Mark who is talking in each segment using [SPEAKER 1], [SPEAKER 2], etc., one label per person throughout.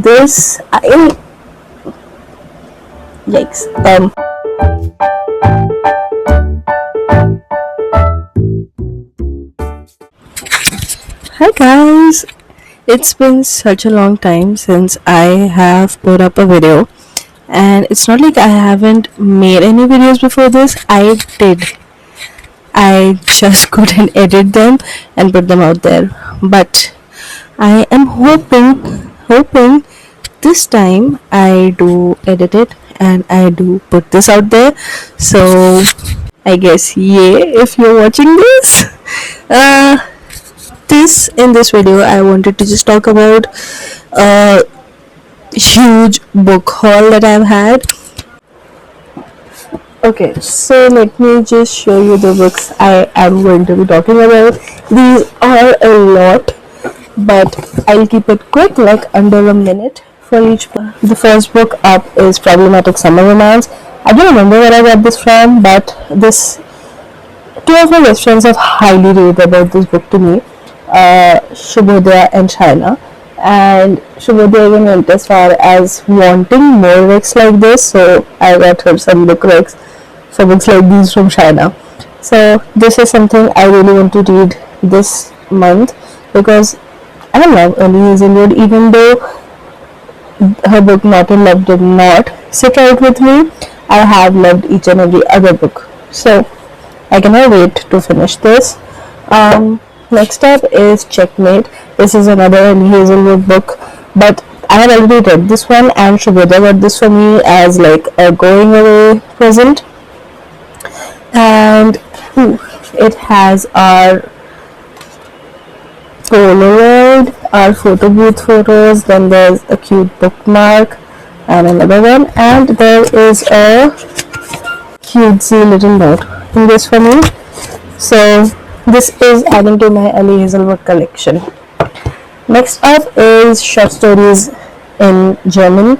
[SPEAKER 1] this. Yikes. Hi guys, it's been such a long time since I have put up a video, and it's not like I haven't made any videos before this. I did. I just couldn't edit them and put them out there. But I am hoping this time I do edit it and I do put this out there. So I guess yay if you're watching this. Uh, in this video I wanted to just talk about a huge book haul that I've had. Okay, so let me just show you the books I am going to be talking about. These are a lot, but I'll keep it quick, like under a minute for each book. The first book up is Problematic Summer Romance. I don't remember where I got this from, but two of my best friends have highly rated about this book to me, Shubhodaya and Shaina. And Shubhodaya even went as far as wanting more recs like this, so I got her some book recs for books like these from Shaina. So this is something I really want to read this month because I love Early Hazelwood, even though her book Not in Love did not sit right with me. I have loved each and every other book, so I cannot wait to finish this. Next up is Checkmate. This is another Early Hazelwood book, but I have already read this one, and Shubhodaya got this for me as like a going away present. And it has our Polaroid, our photo booth photos, then there's a cute bookmark and another one, and there is a cutesy little note in this for me. So this is adding to my Early Hazelwood collection. Next up is short stories in German.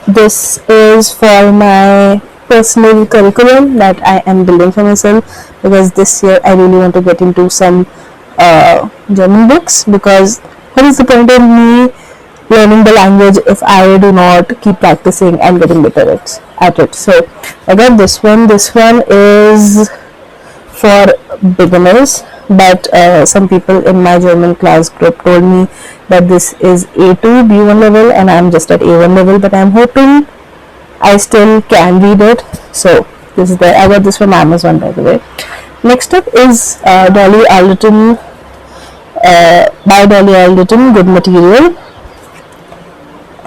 [SPEAKER 1] This is for my personal curriculum that I am building for myself, because this year I really want to get into some German books, because what is the point of me learning the language if I do not keep practicing and getting better at it. So I got this one. This one is for beginners, but some people in my German class group told me that this is A2 B1 level and I'm just at A1 level, but I'm hoping I still can read it. So this is there. I got this from Amazon, by the way. Next up is Dolly Alderton, by Dolly Alderton, Good Material,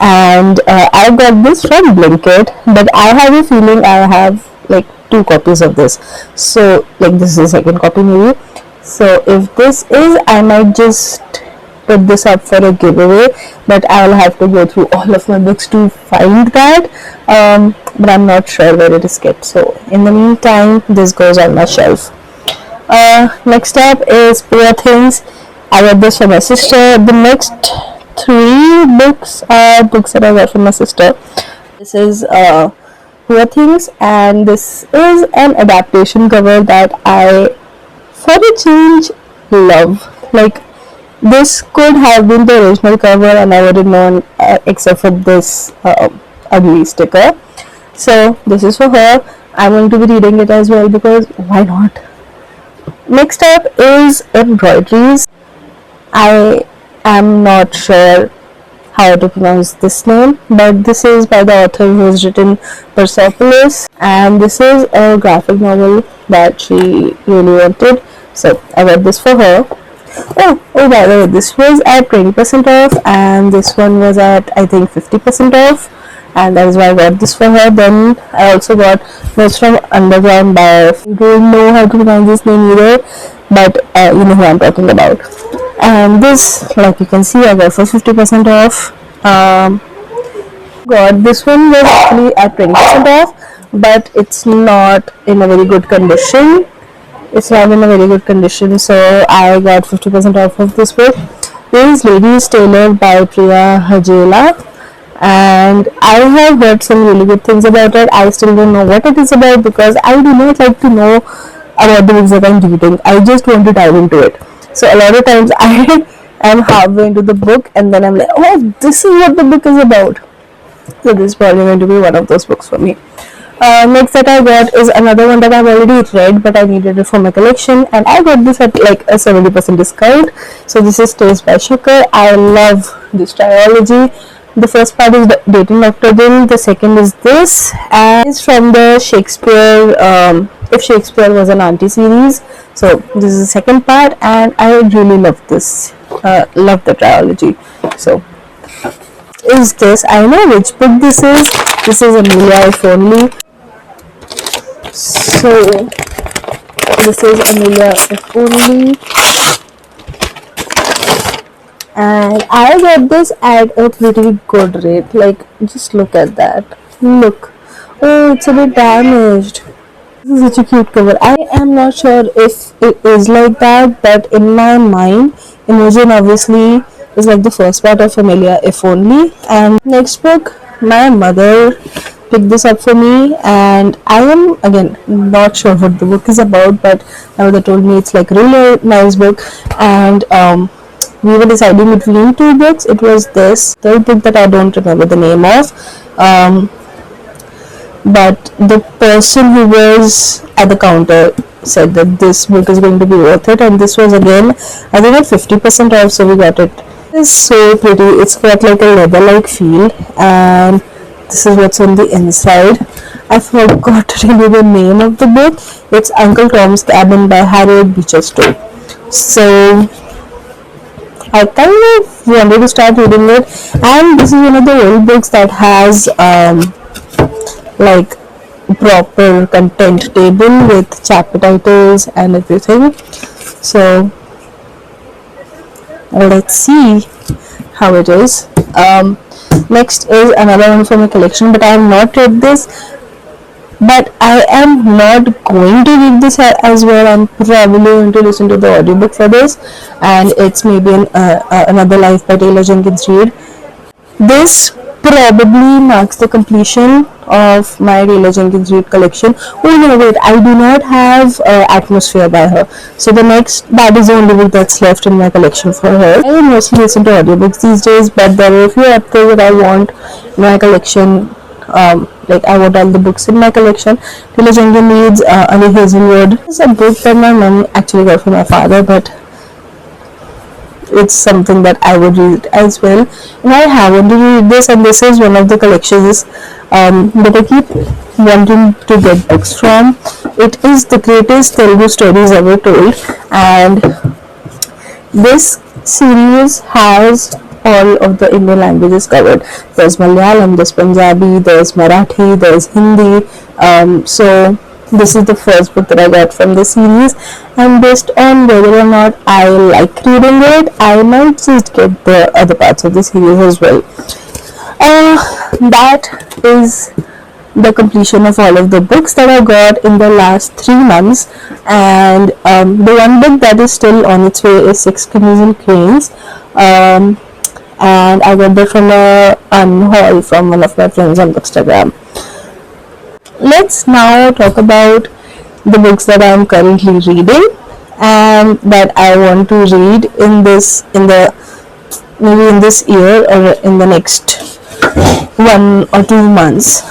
[SPEAKER 1] and I got this from Blinkit, but I have a feeling I have like 2 copies of this, so like this is the second copy maybe. So if this is, I might just put this up for a giveaway, but I'll have to go through all of my books to find that, but I'm not sure where it is kept. So in the meantime, this goes on my shelf. Next up is Poor Things. I got this from my sister. The next 3 books are books that I got from my sister. This is Poor Things, and this is an adaptation cover that I, for a change, love. Like, this could have been the original cover and I would have known, except for this ugly sticker. So this is for her. I'm going to be reading it as well, because why not? Next up is Embroideries. I am not sure how to pronounce this name, but this is by the author who has written Persepolis, and this is a graphic novel that she really wanted, so I got this for her. Oh, by the way, this was at 20% off, and this one was at, I think, 50% off, and that is why I got this for her. Then I also got this from Underground by, I don't know how to pronounce this name either, but you know who I'm talking about. And this, like you can see, I got for 50% off. This one was actually at 20% off, but it's not in a very good condition. So I got 50% off of this book. This is Ladies Tailor by Priya Hajela, and I have heard some really good things about it. I still don't know what it is about, because I do not like to know about the books that I'm reading. I just want to dive into it. So a lot of times I I'm halfway into the book and then I'm like, oh, this is what the book is about. So this is probably going to be one of those books for me. Next that I got is another one that I've already read, but I needed it for my collection, and I got this at like a 70% discount. So this is Tales by Shaker. I love this trilogy. The first part is Dating Dr. Dill. The second is this, and it's from the Shakespeare, If Shakespeare Was an Auntie series. So this is the second part, and I really love this. Love the trilogy. So is this? I know which book this is. This is Amelia If Only. So this is Amelia If Only, and I got this at a pretty good rate. Like, just look at that. Look, oh, it's a bit damaged. This is such a cute cover. I am not sure if it is like that, but in my mind, Imogen obviously is like the first part of Amelia If Only. And next book, my mother picked this up for me, and I am again not sure what the book is about, but my mother told me it's like a really nice book, and we were deciding between two books. It was this third book that I don't remember the name of, but the person who was at the counter said that this book is going to be worth it, and this was again I think at 50% off, so we got it. It's so pretty. It's got like a leather-like feel, and this is what's on the inside. I forgot to tell you the name of the book. It's Uncle Tom's Cabin by Harriet Beecher Stowe. So I kind of wanted to start reading it, and this is one of the old books that has like proper content table with chapter titles and everything. So let's see how it is. Next is another one from my collection, but I have not read this, but I am not going to read this as well. I'm probably going to listen to the audiobook for this, and it's maybe Another Life by Taylor Jenkins Reid. This probably marks the completion of my Taylor Jenkins Reid collection. Oh no, wait, I do not have Atmosphere by her. So that is the only book that's left in my collection for her. I mostly listen to audiobooks these days, but there are a few authors that I want in my collection. Like I want all the books in my collection. Taylor Jenkins Reid's Ali Hazelwood is a book that my mom actually got from my father, but it's something that I would read as well, and I haven't read this, and this is one of the collections that I keep wanting to get books from. It is the greatest Telugu stories ever told, and this series has all of the Indian languages covered. There's Malayalam, there's Punjabi, there's Marathi, there's Hindi. So this is the first book that I got from the series, and based on whether or not I like reading it, I might just get the other parts of the series as well. That is the completion of all of the books that I got in the last 3 months, and the one book that is still on its way is Six Crimson Cranes, and I got that from a haul from one of my friends on Instagram. Let's now talk about the books that I am currently reading and that I want to read maybe in this year or in the next 1 or 2 months.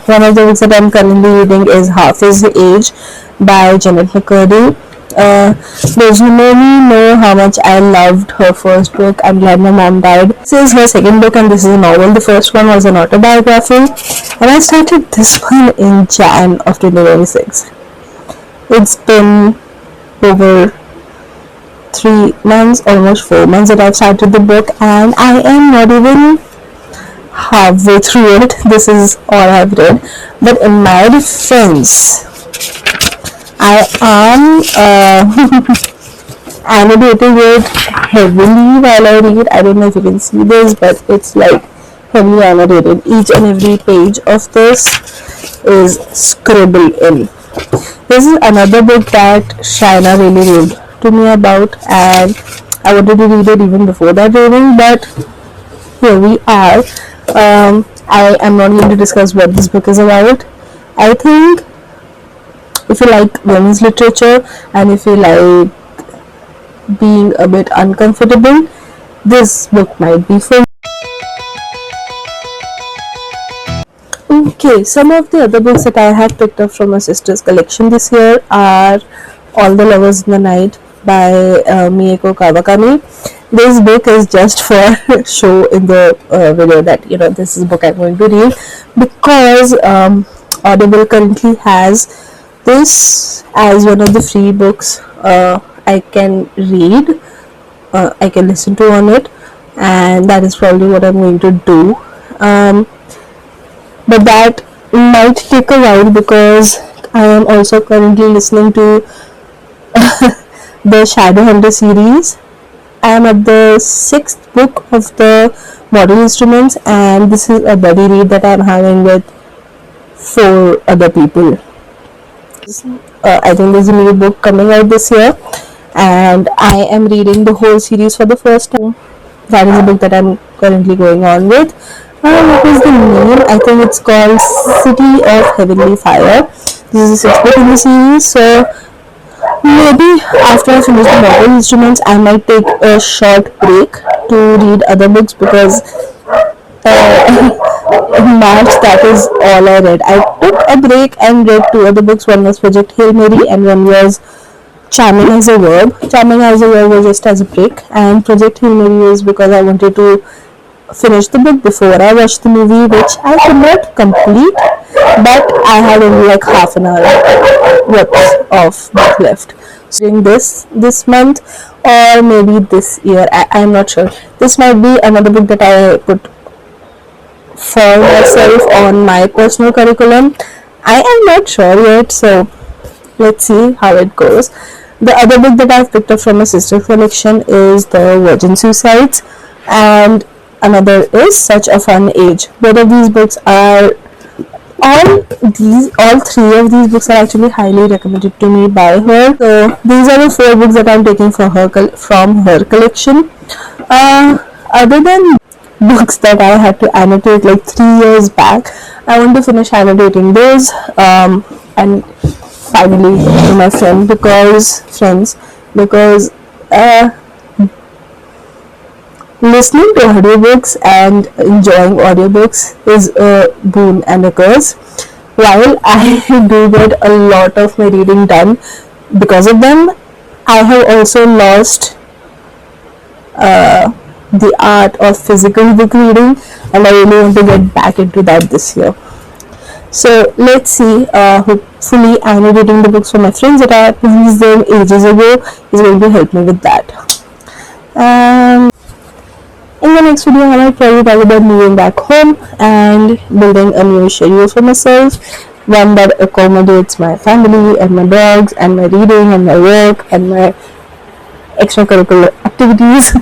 [SPEAKER 1] One of the books that I am currently reading is Half Is the Age by Janet McCurdy. Those who know me know how much I loved her first book. I'm glad my mom died. This is her second book, and this is a novel. The first one was an autobiography, and I started this one in Jan of 2026. It's been over 3 months, almost 4 months that I've started the book, and I am not even halfway through it. This is all I've read, but in my defense, I am annotating it heavily while I read. I don't know if you can see this, but it's like heavily annotated. Each and every page of this is scribbled in. This is another book that Shaina really wrote to me about, and I wanted to read it even before that reading, but here we are. I am not going to discuss what this book is about. I think if you like women's literature and if you like being a bit uncomfortable, this book might be for you. Okay, some of the other books that I have picked up from my sister's collection this year are All the Lovers in the Night by Mieko Kawakami. This book is just for show in the video that this is a book I'm going to read, because Audible currently has this as one of the free books I can read, I can listen to on it, and that is probably what I'm going to do. But that might take a while because I am also currently listening to the Shadowhunter series. I am at the 6th book of the Modern Instruments, and this is a buddy read that I am having with 4 other people. I think there's a new book coming out this year, and I am reading the whole series for the first time. That is a book that I'm currently going on with. What is the name? I think it's called City of Heavenly Fire. This is the 6th book in the series, so maybe after I finish the Modern Instruments, I might take a short break to read other books, because in March that is all I read. I took a break and read 2 other books. One was Project Hail Mary and one was Charming as a Verb. Charming as a Verb was just as a break, and Project Hail Mary was because I wanted to finish the book before I watched the movie, which I could not complete, but I had only like half an hour worth of book left. So doing this month, or maybe this year, I'm not sure. This might be another book that I put for myself on my personal curriculum. I am not sure yet, so let's see how it goes. The other book that I've picked up from my sister's collection is The Virgin Suicides, and another is Such a Fun Age. Both of these books are all 3 of these books are actually highly recommended to me by her. So these are the 4 books that I'm taking from her collection. Other than books that I had to annotate like 3 years back, I want to finish annotating those and finally to my friends, because listening to audiobooks and enjoying audiobooks is a boon and a curse. While I do get a lot of my reading done because of them, I have also lost the art of physical book reading, and I really want to get back into that this year. So let's see, hopefully annotating the books for my friends that I released them ages ago is going to help me with that. In the next video, I might probably talk about moving back home and building a new schedule for myself, one that accommodates my family and my dogs and my reading and my work and my extracurricular activities.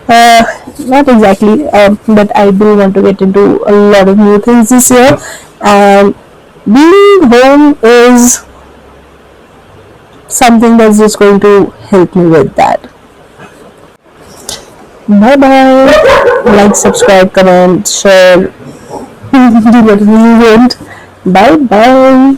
[SPEAKER 1] Not exactly, but I do want to get into a lot of new things this year, and being home is something that's just going to help me with that. Bye bye. Like, subscribe, comment, share, do whatever you want. Bye bye.